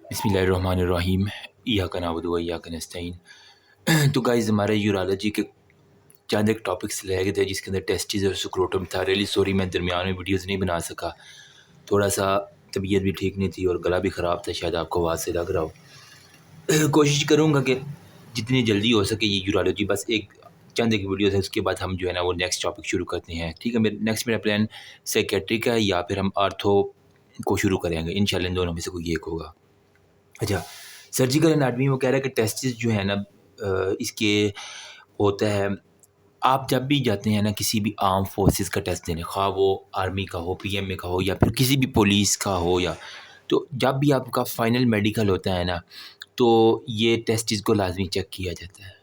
बिस्मिल्लाहिर्रहमानिर्रहीम इय्याका नअबुदु व इय्याका नस्तईन। तो गाइज़ हमारे यूरोलॉजी के चंद एक टॉपिक्स रह गए थे जिसके अंदर टेस्टिस और स्क्रोटम था। रियली सॉरी मैं दरमियान में वीडियोस नहीं बना सका, थोड़ा सा तबीयत भी ठीक नहीं थी और गला भी ख़राब था, शायद आपको आवाज़ से लग रहा हो। कोशिश करूँगा कि जितनी जल्दी हो सके ये यूरोलॉजी बस चंद एक वीडियोस है, उसके बाद हम जो है ना वो नेक्स्ट टॉपिक शुरू करते हैं। ठीक है, मेरा प्लान साइकेट्रिक है या फिर हम आर्थो को शुरू करेंगे, इंशाल्लाह इन दोनों में से कोई एक होगा। अच्छा, सर्जिकल एनाटमी वो कह रहा है कि टेस्टिस जो है ना इसके होता है, आप जब भी जाते हैं ना किसी भी आर्म फोर्सेस का टेस्ट देने, ख़्वाह वो आर्मी का हो, पीएमए का हो या फिर किसी भी पुलिस का हो, या तो जब भी आपका फाइनल मेडिकल होता है ना, तो ये टेस्टिस को लाजमी चेक किया जाता है।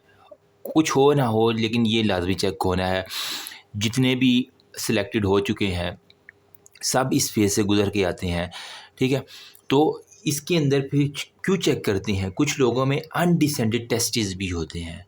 कुछ हो ना हो लेकिन ये लाजमी चेक होना है। जितने भी सिलेक्टेड हो चुके हैं सब इस फेज़ से गुज़र के आते हैं। ठीक है, तो इसके अंदर फिर क्यों चेक करते हैं, कुछ लोगों में अनडिसेंडेड टेस्टिस भी होते हैं।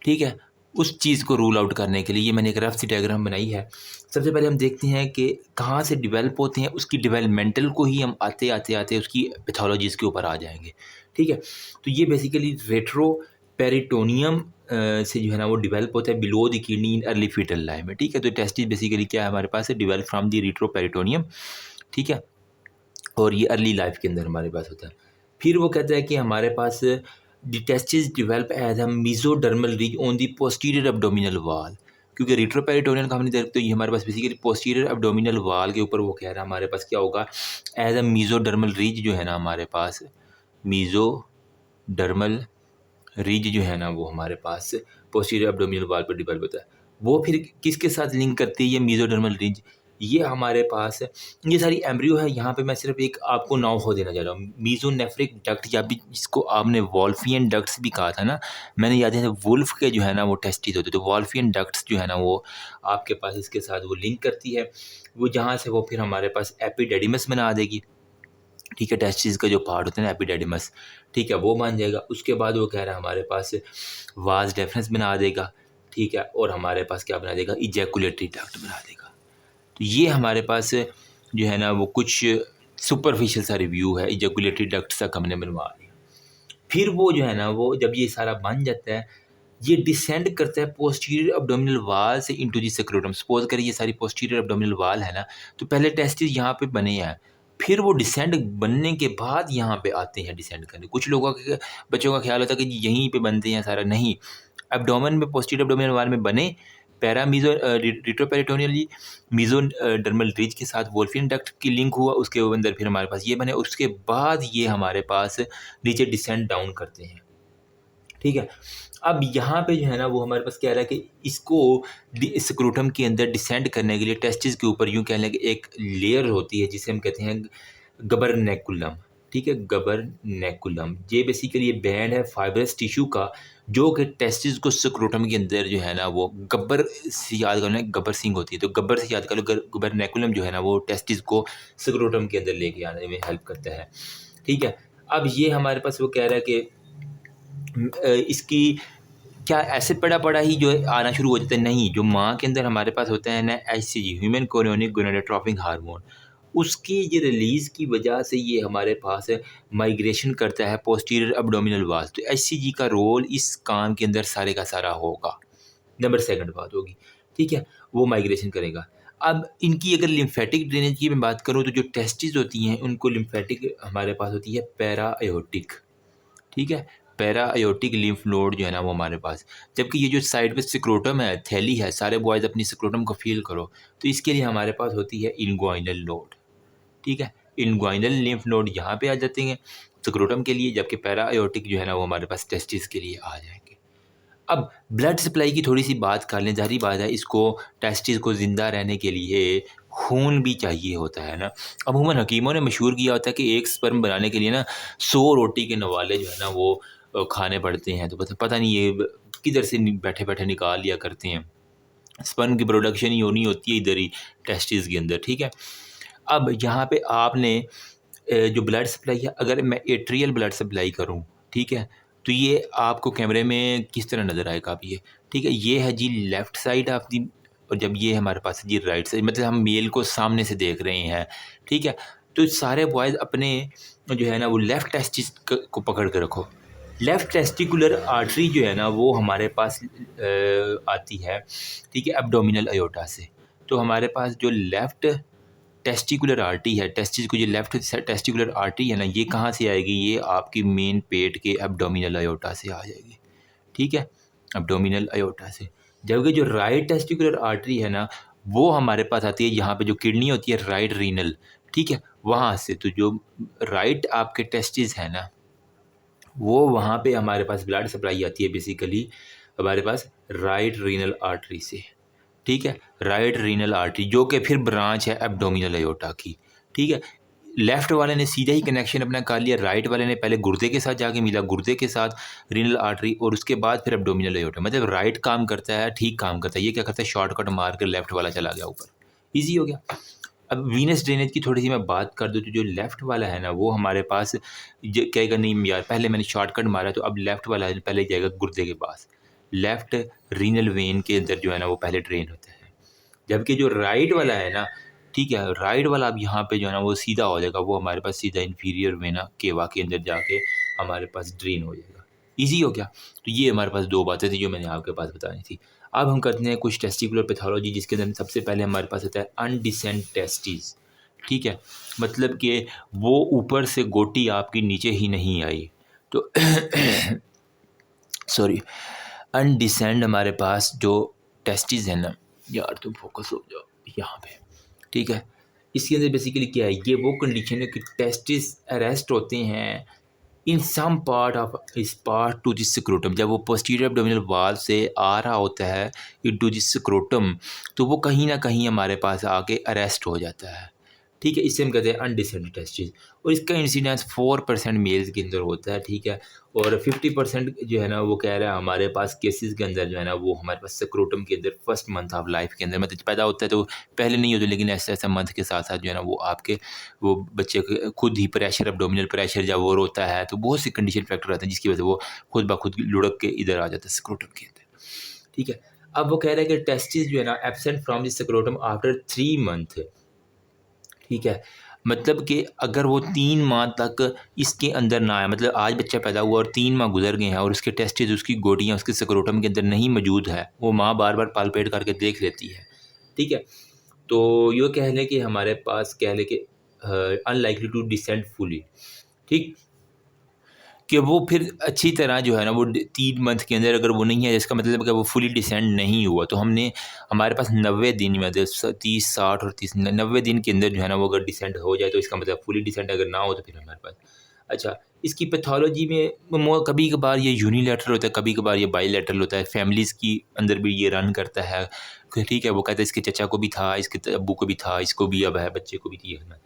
ठीक है, उस चीज़ को रूल आउट करने के लिए ये मैंने एक रफ सी डायग्राम बनाई है। सबसे पहले हम देखते हैं कि कहाँ से डेवलप होते हैं, उसकी डेवलपमेंटल को ही हम आते उसकी पैथोलॉजीज़ के ऊपर आ जाएंगे। ठीक है, तो ये बेसिकली रेट्रो पेरिटोनियम से जो है ना वो डेवलप होता है below the kidney in early foetal life में। ठीक है, तो टेस्टिस बेसिकली क्या है हमारे पास है, develop from the retro peritoneum. ठीक है, और ये अर्ली लाइफ के अंदर हमारे पास होता है। फिर वो कहता है कि हमारे पास the testis develop as a mesodermal ridge on the posterior abdominal wall, क्योंकि रेट्रोपेरिटोनियल का हमने देखते तो ये हमारे पास बेसिकली पोस्टीरियर एब्डोमिनल वॉल के ऊपर वो कह रहा है हमारे पास क्या होगा, एज अ मेसोडर्मल रिज जो है ना हमारे पास मेसोडर्मल रिज जो है ना वो हमारे पास पोस्टीरियर एब्डोमिनल वॉल पर डेवलप होता है। वो फिर किसके साथ लिंक करती है ये मेसोडर्मल रिज, ये हमारे पास ये सारी एम्ब्रियो है। यहाँ पे मैं सिर्फ एक आपको नाम हो देना चाह रहा हूँ, मीजोनेफ्रिक डक्ट, या भी जिसको आपने वॉल्फियन डक्ट्स भी कहा था ना, मैंने याद है वुल्फ के जो है ना वो टेस्टिस होते, तो वॉल्फियन डक्ट्स जो है ना वो आपके पास इसके साथ वो लिंक करती है, वो जहाँ से वो फिर हमारे पास एपिडेडिमस बना देगी। ठीक है, टेस्टिस का जो पार्ट होता है ना एपिडेडिमस, ठीक है, वो बन जाएगा। उसके बाद वो कह रहा है हमारे पास वाज डेफनेस बना देगा। ठीक है, और हमारे पास क्या बना देगा, इजैकुलेटरी डक्ट बना देगा। तो ये हमारे पास जो है ना वो कुछ सुपरफिशियल सा रिव्यू है, इजैकुलेटरी डक्ट तक हमने बनवा लिया। फिर वो जो है ना वो जब ये सारा बन जाता है, ये डिसेंड करता है पोस्टीरियर एब्डोमिनल वॉल से इनटू दी स्क्रोटम। सपोज करिए ये सारी पोस्टीरियर एब्डोमिनल वॉल है ना, तो पहले टेस्टिस यहाँ पे बने हैं, फिर वो डिसेंड बनने के बाद यहाँ पे आते हैं डिसेंड करने। कुछ लोगों के बच्चों का ख्याल होता है कि यहीं पे बनते हैं सारा, नहीं, एब्डोमेन में पोस्टीरियर एब्डोमिनल वॉल में बने, पैरामीजो रेट्रोपेरिटोनियली मेसोडर्मल रिज के साथ वोल्फियन डक्ट की लिंक हुआ, उसके अंदर फिर हमारे पास ये बने, उसके बाद ये हमारे पास नीचे डिसेंड डाउन करते हैं। ठीक है, अब यहाँ पे जो है ना वो हमारे पास कह रहा है कि इसको स्क्रोटम के अंदर डिसेंड करने के लिए टेस्टिस के ऊपर यूँ कह लें कि एक लेयर होती है जिसे हम कहते हैं गबरनेकुलम। ठीक है, गबरनेकुलम ये बेसिकली ये बैंड है फाइब्रस टिश्यू का, जो कि टेस्टिस को स्क्रोटम के अंदर जो है ना वो गब्बर से याद करना, गब्बर सिंग होती है तो गब्बर से याद कर लो, गबरनेकुलम जो है ना वो टेस्टिस को स्क्रोटम के अंदर लेके आने में हेल्प करता है। ठीक है, अब ये हमारे पास वो कह रहा है कि इसकी क्या ऐसे पड़ा ही जो है आना शुरू हो जाता है, नहीं, जो माँ के अंदर हमारे पास होता है ना HCG, human chorionic gonadotropic hormone, उसकी ये रिलीज़ की वजह से ये हमारे पास माइग्रेशन करता है पोस्टीरियर एब्डोमिनल वॉल। तो एचसीजी का रोल इस काम के अंदर सारे का सारा होगा। नंबर सेकंड बात होगी, ठीक है, वो माइग्रेशन करेगा। अब इनकी अगर लिम्फेटिक ड्रेनेज की मैं बात करूँ तो जो टेस्टिस होती हैं उनको लिम्फेटिक हमारे पास होती है पैरा एओर्टिक। ठीक है, पैरा एयोटिक लिम्फ नोड जो है ना वो हमारे पास, जबकि ये जो साइड पे स्क्रोटम है, थैली है, सारे बॉयज़ अपनी स्क्रोटम को फील करो, तो इसके लिए हमारे पास होती है इनग्वाइनल नोड। ठीक है, इनग्वाइनल लिम्फ नोड यहाँ पे आ जाते हैं स्क्रोटम के लिए, जबकि पैरा एयोटिक जो है ना वो हमारे पास टेस्टिस के लिए आ जाएंगे। अब ब्लड सप्लाई की थोड़ी सी बात कर लें, ज़ाहिर बात है इसको टेस्टिस को ज़िंदा रहने के लिए खून भी चाहिए होता है ना। अमूमन हकीमों ने मशहूर किया होता है कि एक स्पर्म बनाने के लिए ना 100 रोटी के नवाले जो है ना वो खाने पड़ते हैं, तो पता नहीं ये किधर से बैठे बैठे निकाल लिया करते हैं, स्पर्म की प्रोडक्शन ही होनी होती है इधर ही टेस्टिस के अंदर। ठीक है, अब यहाँ पे आपने जो ब्लड सप्लाई है, अगर मैं एट्रियल ब्लड सप्लाई करूँ, ठीक है, तो ये आपको कैमरे में किस तरह नज़र आएगा आप ये, ठीक है, ये है जी लेफ़्ट साइड ऑफ दी, और जब ये हमारे पास है जी राइट साइड, मतलब हम मेल को सामने से देख रहे हैं। ठीक है, तो सारे बॉयज़ अपने जो है ना वो लेफ़्ट टेस्टिस को पकड़ के रखो। लेफ़्ट टेस्टिकुलर आर्टरी जो है ना वो हमारे पास आती है, ठीक है, एब्डोमिनल अयोर्टा से। तो हमारे पास जो लेफ़्ट टेस्टिकुलर आर्टरी है, टेस्टिस को जो लेफ़्ट टेस्टिकुलर आर्टरी है ना, ये कहाँ से आएगी? ये आपकी मेन पेट के एब्डोमिनल अयोर्टा से आ जाएगी, ठीक है? एब्डोमिनल अयोर्टा से। जबकि जो राइट टेस्टिकुलर आर्टरी है ना, वो हमारे पास आती है यहाँ पे जो किडनी होती है राइट रीनल, ठीक है? वहाँ से। तो जो राइट आपके टेस्टिस है ना, वो वहाँ पे हमारे पास ब्लड सप्लाई आती है बेसिकली हमारे पास राइट रीनल आर्टरी से, ठीक है? राइट रीनल आर्टरी जो कि फिर ब्रांच है एब्डोमिनल अयोर्टा की, ठीक है? लेफ़्ट वाले ने सीधा ही कनेक्शन अपना कर लिया, राइट वाले ने पहले गुर्दे के साथ जाके मिला, गुर्दे के साथ रीनल आर्टरी और उसके बाद फिर एब्डोमिनल अयोर्टा। मतलब राइट काम करता है, ठीक काम करता है। ये क्या करता है, शॉर्टकट मार कर लेफ़्ट वाला चला गया ऊपर, ईज़ी हो गया। अब वीनस ड्रेनेज की थोड़ी-सी मैं बात कर दूँ तो जो लेफ़्ट वाला है ना वो हमारे पास ज कहेगा नहीं यार पहले मैंने शॉर्टकट मारा तो अब लेफ़्ट वाला है पहले जाएगा गुर्दे के पास। लेफ़्ट रीनल वेन के अंदर जो है ना वो पहले ड्रेन होता है। जबकि जो राइट वाला है ना, ठीक है, राइट वाला अब यहाँ पे जो है ना वो सीधा हो जाएगा, वो हमारे पास सीधा इंफीरियर वेना केवा के अंदर जाके हमारे पास ड्रेन हो जाएगा। ईज़ी हो गया। तो ये हमारे पास 2 बातें थी जो मैंने आपके पास बतानी थी। अब हम करते हैं कुछ टेस्टिकुलर पैथोलॉजी जिसके अंदर सबसे पहले हमारे पास आता है अनडिसेंट टेस्टिस, ठीक है? मतलब कि वो ऊपर से गोटी आपकी नीचे ही नहीं आई। तो सॉरी, अनडिसेंट हमारे पास जो टेस्टिस है ना, यार तुम फोकस हो जाओ यहाँ पे, ठीक है? इसके अंदर बेसिकली क्या है, ये वो कंडीशन है कि टेस्टिस अरेस्ट होते हैं इन सम पार्ट ऑफ इस पार्ट टू दिस स्क्रोटम। जब वो पोस्टीरियर एब्डोमिनल वॉल से आ रहा होता है इनटू दिस स्क्रोटम, तो वो कहीं न कहीं हमारे पास आके अरेस्ट हो जाता है, ठीक है? इसे हम कहते हैं अनडिसेंट टेस्टिस और इसका इंसिडेंस 4% मेल्स के अंदर होता है, ठीक है? और 50% जो है ना वो कह रहा है हमारे पास केसेस के अंदर जो है ना वो हमारे पास स्क्रोटम के अंदर फर्स्ट मंथ ऑफ लाइफ के अंदर मतलब पैदा होता है तो पहले नहीं होता, लेकिन ऐसा-ऐसा मंथ के साथ-साथ जो है ना वो आपके वो बच्चे को खुद ही प्रेशर एब्डोमिनल प्रेशर जब और होता है तो बहुत सी कंडीशन फैक्टर आते हैं जिसकी वजह से वो खुद ब खुद लुढ़क के इधर आ जाता है स्क्रोटम के अंदर, ठीक है? अब वो कह रहा है कि टेस्टिस जो है ना absent from the scrotum after 3 month, ठीक है? मतलब कि अगर वो 3 माह तक इसके अंदर ना आया, मतलब आज बच्चा पैदा हुआ और 3 माह गुज़र गए हैं और उसके टेस्टिस, उसकी गोटियाँ उसके स्क्रोटम के अंदर नहीं मौजूद है, वो माँ बार-बार पाल्पेट करके देख लेती है, ठीक है? तो यूँ कह लें कि हमारे पास कह लें कि अनलाइकली टू डिसेंड फुली, ठीक? कि वो फिर अच्छी तरह जो है ना वो 3 मंथ के अंदर अगर वो नहीं है इसका मतलब है कि वो फुली डिसेंड नहीं हुआ। तो हमने हमारे पास 90 दिन में 30, 60 और 30 90 दिन के अंदर जो है ना वो अगर डिसेंड हो जाए तो इसका मतलब फुली डिसेंड अगर ना हो तो फिर हमारे पास अच्छा, इसकी पैथोलॉजी में कभी-कभार ये यूनिलैटरल होता है, कभी-कभार ये बाइलैटरल होता है। फैमिलीज़ की अंदर भी ये रन करता है कि ठीक है, वो कहते हैं इसके चचा को भी था, इसके अब्बू को भी था, इसको भी अब है, बच्चे को भी थी है ना।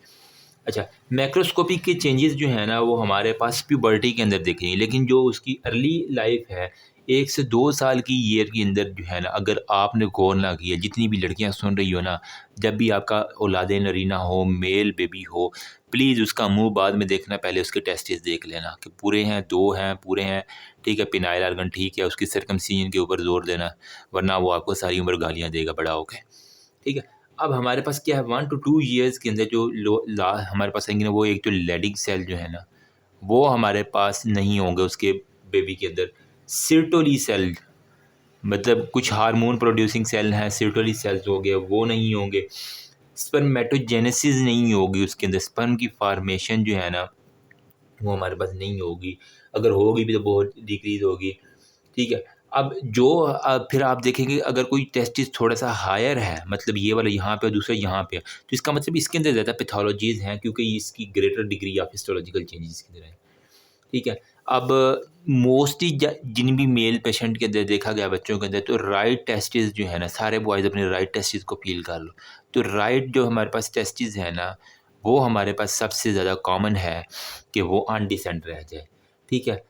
अच्छा, मैक्रोस्कोपिक के चेंजेस जो हैं ना वो हमारे पास प्यूबर्टी के अंदर दिखेंगे, लेकिन जो उसकी अर्ली लाइफ है 1 से 2 साल की ईयर के अंदर जो है ना अगर आपने गौर ना किया, जितनी भी लड़कियां सुन रही हो ना, जब भी आपका औलादे नरीना हो, मेल बेबी हो, प्लीज़ उसका मुंह बाद में देखना, पहले उसके टेस्टिस देख लेना कि पूरे हैं, 2 हैं, पूरे हैं, ठीक है, पिनाइल आर्गन ठीक है, उसकी सर्कमसिजन के ऊपर जोर देना, वरना वो आपको सारी उम्र गालियाँ देगा बड़ा होके, ठीक है। अब हमारे पास क्या है 1 टू 2 ईयर्स के अंदर जो हमारे पास आएंगे ना वो एक तो लेडिंग सेल जो है ना वो हमारे पास नहीं होंगे उसके बेबी के अंदर। सिर्टोली सेल मतलब कुछ हार्मोन प्रोड्यूसिंग सेल हैं, सिर्टोली सेल्स हो गए वो नहीं होंगे। स्पर्मेटोजेनेसिस नहीं होगी उसके अंदर, स्पर्म की फॉर्मेशन जो है ना वो हमारे पास नहीं होगी, अगर होगी भी तो बहुत डिक्रीज़ होगी, ठीक है। अब जो फिर आप देखेंगे अगर कोई टेस्टिस थोड़ा-सा हायर है, मतलब ये वाला यहाँ पे और दूसरा यहाँ पे है, तो इसका मतलब इसके अंदर ज़्यादा पैथोलॉजीज़ हैं क्योंकि इसकी greater degree of histological changes इसके अंदर हैं, ठीक है। अब मोस्टली जिन भी मेल पेशेंट के अंदर देखा गया बच्चों के अंदर तो राइट टेस्टिस जो है ना, सारे बॉयज़ अपने राइट टेस्टिस को फ़ील कर लो। तो राइट जो हमारे पास टेस्टिस है ना, वो हमारे पास सबसे ज़्यादा कॉमन है कि वो अनडिसेंट रह जाए, ठीक है।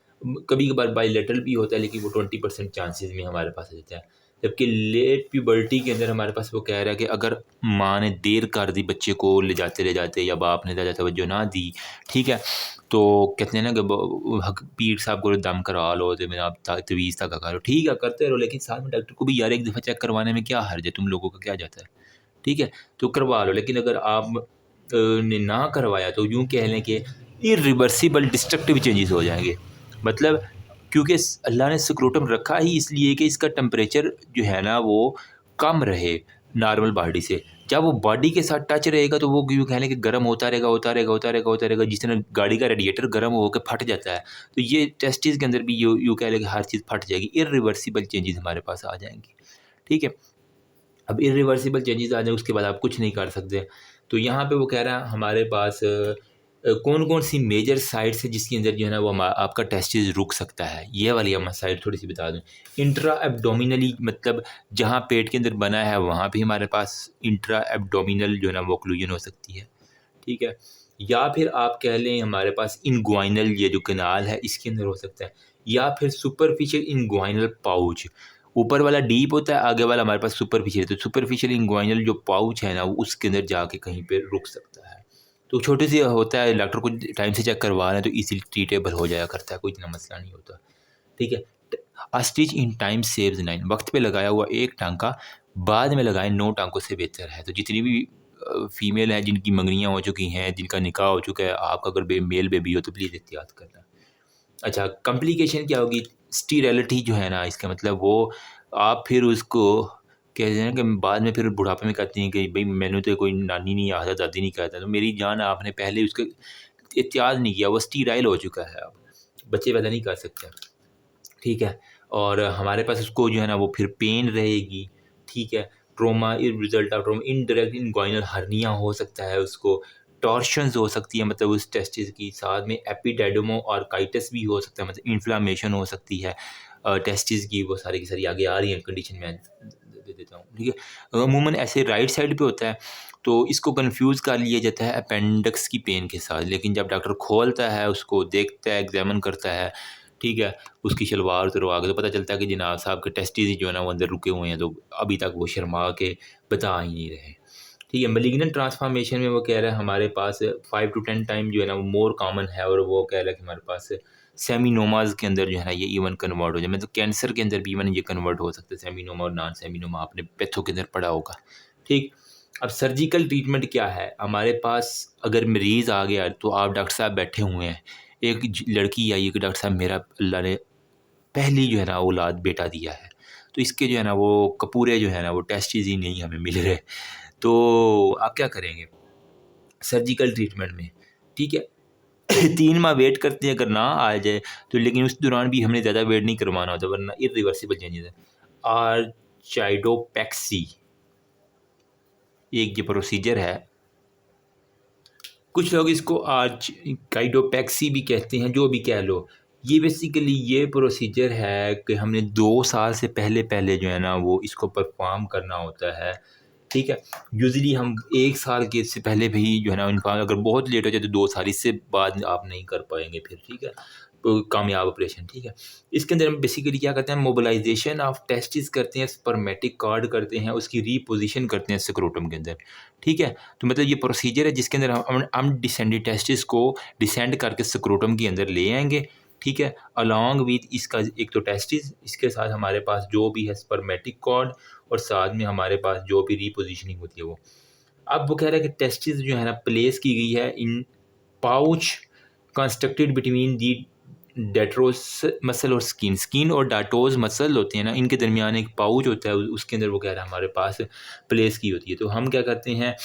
कभी-कभार बाइलेटरल भी होता है लेकिन वो 20% चांसेस में हमारे पास आ जाता है। जबकि लेट प्यूबर्टी के अंदर हमारे पास वो कह रहा है कि अगर माँ ने देर कर दी बच्चे को ले जाते या बाप ने ज़्यादा तवज्जो ना दी, ठीक है, तो कहते हैं ना कि पीर साहब को दम करा लो तो मैं आप तवीज़ तक करो, ठीक है करते रहो, लेकिन साथ में डॉक्टर को भी यार एक दफ़ा चेक करवाने में क्या हर्ज है, तुम लोगों का क्या जाता है, ठीक है, तो करवा लो। लेकिन अगर आप ने ना करवाया तो यूँ कह लें कि इरिवर्सिबल डिस्ट्रक्टिव चेंजेस हो जाएंगे। मतलब क्योंकि अल्लाह ने स्क्रोटम रखा ही इसलिए कि इसका टेम्परेचर जो है ना वो कम रहे नॉर्मल बॉडी से। जब वो बॉडी के साथ टच रहेगा तो वो यूँ कह लें कि गर्म होता रहेगा होता रहेगा होता रहेगा होता रहेगा, जिस तरह गाड़ी का रेडिएटर गर्म होकर फट जाता है। तो ये टेस्टिस के अंदर भी यूँ कह लें कि हर चीज़ फट जाएगी, इरिवर्सिबल चेंजेस हमारे पास आ जाएंगी। ठीक है, अब इरिवर्सिबल चेंजेस आ जाए उसके बाद आप कुछ नहीं कर सकते। तो यहाँ पे वो कह रहा है हमारे पास कौन कौन सी मेजर साइट्स है जिसके अंदर जो है ना वो आपका टेस्टिस रुक सकता है। ये वाली मैं साइड थोड़ी सी बता दूँ। इंट्रा एब्डोमिनली मतलब जहाँ पेट के अंदर बना है वहाँ भी हमारे पास इंट्रा एब्डोमिनल जो है ना वो ओक्लूजन हो सकती है। ठीक है, या फिर आप कह लें हमारे पास इनग्वाइनल ये जो कनाल है इसके अंदर हो सकता है, या फिर सुपरफिशियल इनग्वाइनल पाउच। ऊपर वाला डीप होता है, आगे वाला हमारे पास सुपरफिशियल। तो सुपरफिशियल इनग्वाइनल जो पाउच है ना वो उसके अंदर जाके कहीं पे रुक सकता है। तो छोटे से होता है, डॉक्टर को टाइम से चेक करवा रहे हैं तो इजीली ट्रीटेबल हो जाया करता है, कोई इतना मसला नहीं होता। ठीक है, अ स्टिच इन टाइम सेव्स 9। वक्त पे लगाया हुआ एक टांका बाद में लगाए 9 टांकों से बेहतर है। तो जितनी भी फीमेल हैं जिनकी मंगनियाँ हो चुकी हैं, जिनका निकाह हो चुका है, आपका अगर मेल बेबी हो तो प्लीज़ एहतियात करना। अच्छा, कॉम्प्लिकेशन क्या होगी? स्टीरिलिटी जो है ना इसका मतलब वो आप फिर उसको कहते हैं कि बाद में फिर बुढ़ापे में कहती हैं कि भई मैंने तो कोई नानी नहीं आता, दादी नहीं कहता। तो मेरी जान आपने पहले उसका एहतियात नहीं किया, वो स्टीराइल हो चुका है अब, बच्चे पैदा नहीं कर सकते। ठीक है, और हमारे पास उसको जो है ना वो फिर पेन रहेगी। ठीक है, trauma result of trauma, indirect inguinal hernia हो सकता है उसको, टॉर्शंस हो सकती है मतलब उस टेस्टिस की, साथ में एपिडेडमो ऑर्काइटिस भी हो सकता है मतलब इन्फ्लामेशन हो सकती है टेस्टिस की। वो सारी की सारी आगे आ रही हैं कंडीशन में दे देता हूँ। ठीक है, अमूमन ऐसे राइट साइड पे होता है तो इसको कंफ्यूज कर लिया जाता है अपेंडिक्स की पेन के साथ, लेकिन जब डॉक्टर खोलता है उसको देखता है, एग्जामिन करता है, ठीक है, उसकी शलवार उतरवा के तो पता चलता है कि जनाब साहब के टेस्टिस जो है ना वो अंदर रुके हुए हैं, तो अभी तक वो शर्मा के बता ही नहीं रहे। ठीक है, मैलिग्नेंट ट्रांसफॉर्मेशन में वो कह रहा है हमारे पास 5 टू 10 टाइम जो है ना वो मोर कॉमन है, और वो कह रहा है कि हमारे पास सेमिनोमाज के अंदर जो है ना ये इवन कन्वर्ट हो जाए, मतलब कैंसर के अंदर भी इवन ये कन्वर्ट हो सकता है, सेमिनोमा और नॉन सेमिनोमा आपने पैथो के अंदर पढ़ा होगा। ठीक, अब सर्जिकल ट्रीटमेंट क्या है हमारे पास? अगर मरीज़ आ गया तो आप डॉक्टर साहब बैठे हुए हैं, एक लड़की आई कि डॉक्टर साहब मेरा अल्लाह ने पहली जो है ना औलाद बेटा दिया है, तो इसके जो है ना वो कपूरे जो है ना वो टेस्टिस ही नहीं हमें मिल रहे, तो आप क्या करेंगे सर्जिकल ट्रीटमेंट में? ठीक है, 3 माह वेट करते हैं, अगर ना आ जाए तो, लेकिन उस दौरान भी हमने ज़्यादा वेट नहीं करवाना होता वरना इरिवर्सिबल चेंजेस है। आर्चाइडोपेक्सी एक ये प्रोसीजर है, कुछ लोग इसको आर्चाइडोपेक्सी भी कहते हैं, जो भी कह लो। ये बेसिकली ये प्रोसीजर है कि हमने 2 साल से पहले जो है ना वो इसको परफ़ॉर्म करना होता है। ठीक है, यूजुअली हम 1 साल के से पहले भी जो है ना इन्फॉर्म, अगर बहुत लेट हो जाए तो 2 साल, इससे बाद आप नहीं कर पाएँगे फिर। ठीक है, तो कामयाब ऑपरेशन। ठीक है, इसके अंदर हम बेसिकली क्या करते हैं, मोबिलाइज़ेशन ऑफ टेस्टिस करते हैं, स्पर्मेटिक कार्ड करते हैं, उसकी रीपोज़िशन करते हैं स्क्रोटम के अंदर। ठीक है, तो मतलब ये प्रोसीजर है जिसके अंदर हम डिसेंडेड टेस्टिस को डिसेंड करके स्क्रोटम के अंदर ले आएँगे। ठीक है, अलॉन्ग विथ इसका एक तो टेस्टिस, इसके साथ हमारे पास जो भी है स्पर्मेटिक कार्ड, और साथ में हमारे पास जो भी रीपोजीशनिंग होती है वो। अब वो कह रहा है कि टेस्टिस जो है ना प्लेस की गई है in pouch constructed between the dartos muscle और स्किन। स्किन और डाटोज मसल होते हैं ना, इनके दरमियान एक पाउच होता है, उसके अंदर वो कह रहा है हमारे पास प्लेस की होती है। तो हम क्या करते हैं,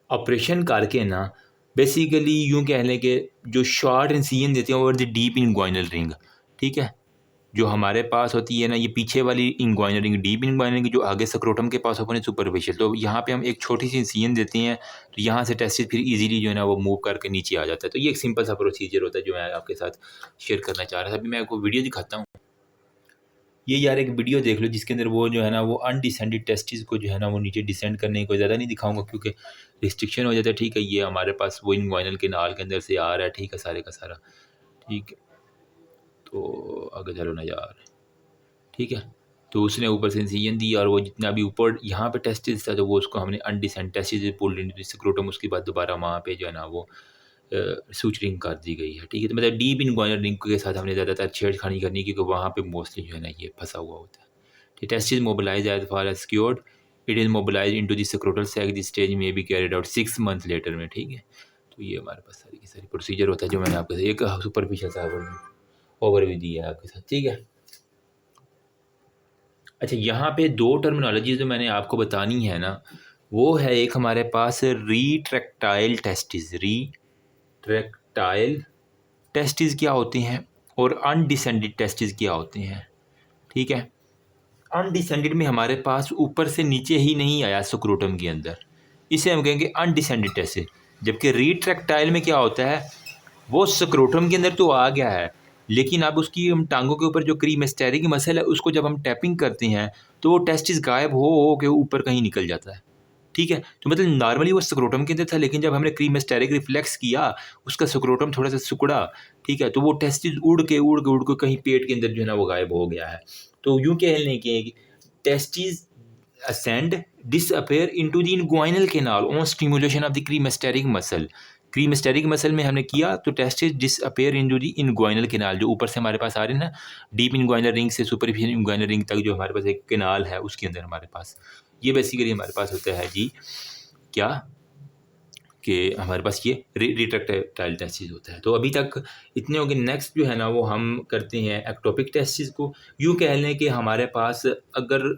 ऑपरेशन करके ना बेसिकली यूँ कह लें कि जो शॉर्ट इंसिजन देते हैं और द डीप इनग्वाइनल रिंग। ठीक है, जो हमारे पास होती है ना ये पीछे वाली inguinal ring, deep inguinal ring, जो आगे स्क्रोटम के पास ओपन है सुपरफिशियल। तो यहाँ पे हम एक छोटी सी इंसिजन देते हैं, तो यहाँ से टेस्टिस फिर इजीली जो है ना वो मूव करके नीचे आ जाता है। तो ये एक सिंपल सा प्रोसीजर होता है जो मैं आपके साथ शेयर करना चाह रहा था। अभी मैं आपको वीडियो दिखाता हूँ। ये यार एक वीडियो देख लो जिसके अंदर वो जो है ना वो अनडिसेंडेड टेस्टिस को जो है ना वो नीचे डिसेंड करने को ज़्यादा नहीं दिखाऊंगा क्योंकि रिस्ट्रिक्शन हो जाता है। ठीक है, ये हमारे पास वो इनग्वाइनल के नाल के अंदर से आ रहा है। ठीक है, सारे का सारा। ठीक है, तो आगे चलो ना यार। ठीक है, तो उसने ऊपर से इंसिजन दी और वो जितना भी ऊपर यहाँ पे टेस्टिस था तो वो उसको हमने अनडिसेंड टेस्टिस पुल्ड इनटू स्क्रोटम, उसके बाद दोबारा वहाँ पे जो है ना वो सूचरिंग कर दी गई है। ठीक है, तो मतलब डीप इनग्वाइनल रिंग के साथ हमने ज़्यादातर छेड़खानी करनी क्योंकि वहाँ पे मोस्टली जो है ना ये फंसा हुआ होता है। ठीक, testis mobilise as far as secured it is mobilise into the scrotal sac, the stage में be carried out 6 month later में, ठीक है। तो ये हमारे पास सारी की सारी प्रोसीजर होता है जो मैंने आपके साथ एक सुपरफिशियल सा ओवरव्यू दिया है आपके साथ, ठीक है। अच्छा, यहाँ पे दो टर्मिनोलॉजी जो मैंने आपको बतानी है ना, वो है एक हमारे पास रीट्रैक्टाइल टेस्टिस। रीट्रैक्टाइल टेस्टिस क्या होते हैं और अनडिसेंडेड टेस्टिस क्या होते हैं, ठीक है। अनडिसेंडेड में हमारे पास ऊपर से नीचे ही नहीं आया स्क्रोटम के अंदर, इसे हम कहेंगे अनडिसेंडेड टेस्टिस। जबकि रीट्रैक्टाइल में क्या होता है, वो स्क्रोटम के अंदर तो आ गया है, लेकिन अब उसकी हम टांगों के ऊपर जो क्रीमेस्टेरिक मसल है उसको जब हम टैपिंग करते हैं तो वो टेस्टिस गायब हो के ऊपर कहीं निकल जाता है, ठीक है। तो मतलब नॉर्मली वो स्क्रोटम के अंदर था, लेकिन जब हमने क्रीमेस्टेरिक रिफ्लेक्स किया उसका स्क्रोटम थोड़ा सा सिकुड़ा, ठीक है, तो वो टेस्टिस उड़ के कहीं पेट के अंदर जो है ना वो गायब हो गया है। तो यूँ कह लें कि testis ascend disappear into the inguinal canal on stimulation of the cremasteric muscle। Cremasteric muscle में हमने किया तो टेस्टिस डिसअपेयर इन दी इनग्वाइनल कैनाल, जो ऊपर से हमारे पास आ रहे हैं ना, डीप इनग्वाइनल रिंग से सुपरफिशियल इनग्वाइनल रिंग तक जो हमारे पास एक कैनाल है उसके अंदर हमारे पास ये बेसिकली हमारे पास होता है जी क्या, कि हमारे पास ये रिट्रैक्टाइल टेस्टिस होता है। तो अभी तक इतने हो गए। नेक्स्ट जो है ना वो हम करते हैं एक्टोपिक टेस्टिस को। यूँ कह लें कि हमारे पास अगर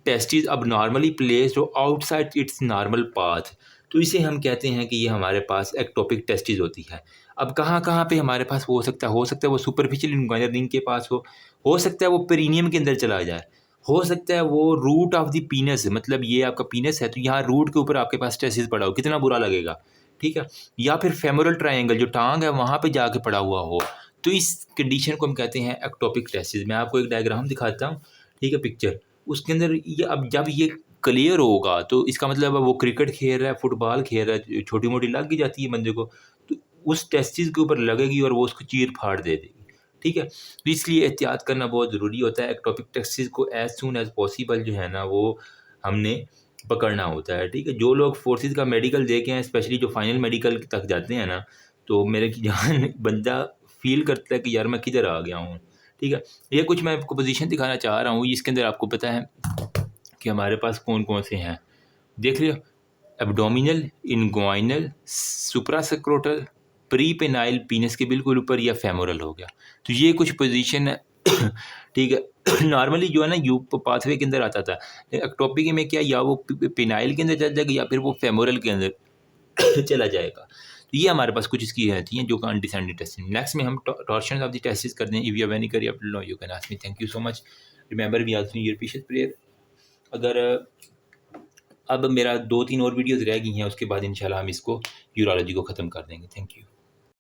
टेस्टिस अब नॉर्मली प्लेस्ड हो आउटसाइड इट्स नॉर्मल पाथ, तो इसे हम कहते हैं कि ये हमारे पास एक्टोपिक टेस्टिस होती है। अब कहाँ कहाँ पे हमारे पास वो हो सकता है वो सुपरफिशियल इनग्वाइनल रिंग के पास हो सकता है वो पेरिनियम के अंदर चला जाए, हो सकता है वो रूट ऑफ द पीनस, मतलब ये आपका पीनस है तो यहाँ रूट के ऊपर आपके पास टेस्टिस पड़ा हो, कितना बुरा लगेगा, ठीक है। या फिर फेमोरल ट्रायंगल जो टांग है वहाँ पे जाके पड़ा हुआ हो, तो इस कंडीशन को हम कहते हैं एक्टोपिक टेस्टिस। मैं आपको एक डायग्राम दिखाता हूँ, ठीक है, पिक्चर, उसके अंदर ये अब जब ये क्लियर होगा तो इसका मतलब वो क्रिकेट खेल रहा है, फुटबॉल खेल रहा है, छोटी मोटी लग ही जाती है बंदे को, तो उस टेस्टिस के ऊपर लगेगी और वो उसको चीर फाड़ दे देगी, ठीक है। तो इसलिए एहतियात करना बहुत ज़रूरी होता है। एक्टोपिक टेस्टिस को एज सून एज पॉसिबल जो है ना वो हमने पकड़ना होता है, ठीक है। जो लोग फोर्सेस का मेडिकल दे के हैं, स्पेशली जो फाइनल मेडिकल तक जाते हैं ना, तो मेरे की जान बंदा फील करता है कि यार मैं किधर आ गया हूँ, ठीक है। ये कुछ मैं आपको पोजीशन दिखाना चाह रहा हूँ, इसके अंदर आपको पता है कि हमारे पास कौन कौन से हैं, देख लियो। Abdominal, inguinal, suprascrotal, pre penile penis के बिल्कुल ऊपर, या फेमोरल हो गया। तो ये कुछ पोजीशन है, ठीक है। नॉर्मली जो है ना यू पाथवे के अंदर आता था, एक्टोपिक में क्या, या वो पेनाइल के अंदर चल जाएगा या फिर वो फेमोरल के अंदर चला जाएगा। तो ये हमारे पास कुछ इसकी रहती हैं जो कि अनडिसेंडेड टेस्टिंग। नेक्स्ट में हम टॉर्शन ऑफ द टेस्टिस करते हैं। If you have any query no you can ask me. Thank you so much. Remember we also your precious prayer. अगर अब मेरा 2-3 और वीडियोस रह गई हैं, उसके बाद इंशाल्लाह हम इसको यूरोलॉजी को ख़त्म कर देंगे। Thank you.